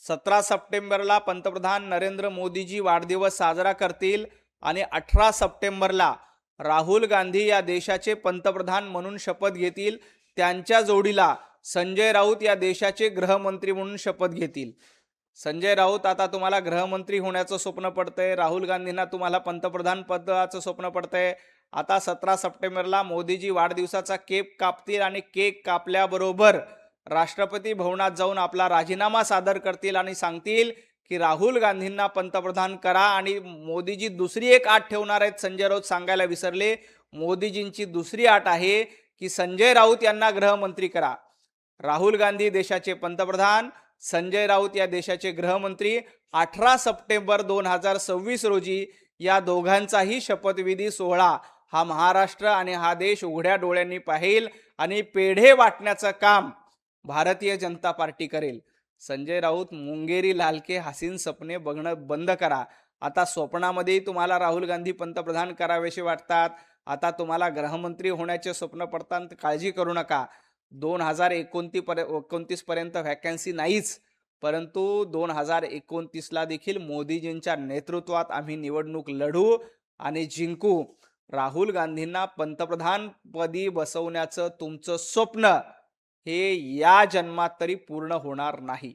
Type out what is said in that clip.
17 सप्टेंबरला पंतप्रधान नरेंद्र मोदीजी वाढदिवस साजरा करतील आणि 18 सप्टेंबरला राहुल गांधी या देशाचे पंतप्रधान म्हणून शपथ घेतील. त्यांच्या जोडीला संजय राऊत या देशाचे गृहमंत्री म्हणून शपथ घेतील. संजय राऊत, आता तुम्हाला गृहमंत्री होण्याचं स्वप्न पडतंय. राहुल गांधींना तुम्हाला पंतप्रधान पदाचं स्वप्न पडतंय. आता 17 सप्टेंबरला मोदीजी वाढदिवसाचा केक कापतील आणि केक कापल्याबरोबर राष्ट्रपती भवनात जाऊन आपला राजीनामा सादर करतील आणि सांगतील की राहुल गांधींना पंतप्रधान करा. आणि मोदीजी दुसरी एक अट ठेवणार आहेत. संजय राऊत सांगायला विसरले. मोदीजींची दुसरी अट आहे की संजय राऊत यांना गृहमंत्री करा. राहुल गांधी देशाचे पंतप्रधान, संजय राऊत या देशाचे गृहमंत्री. 18 सप्टेंबर 2026 रोजी या दोघांचाही शपथविधी सोहळा हा महाराष्ट्र आणि हा देश उघड्या डोळ्यांनी पाहिल आणि पेढे वाटण्याचं काम भारतीय जनता पार्टी करेल. संजय राऊत, मुंगेरी लालके हसीन सपने बघणं बंद करा. आता स्वप्नामध्येही तुम्हाला राहुल गांधी पंतप्रधान करावेसे वाटतात. आता तुम्हाला गृहमंत्री होण्याचे स्वप्न पडतात. काळजी करू नका. 2029 पर्यंत व्हॅकन्सी नाहीच, परंतु 2029ला देखील मोदीजींच्या नेतृत्वात आम्ही निवडणूक लढू आणि जिंकू. राहुल गांधींना पंतप्रधानपदी बसवण्याचं तुमचं स्वप्न हे या जन्मात तरी पूर्ण होणार नाही.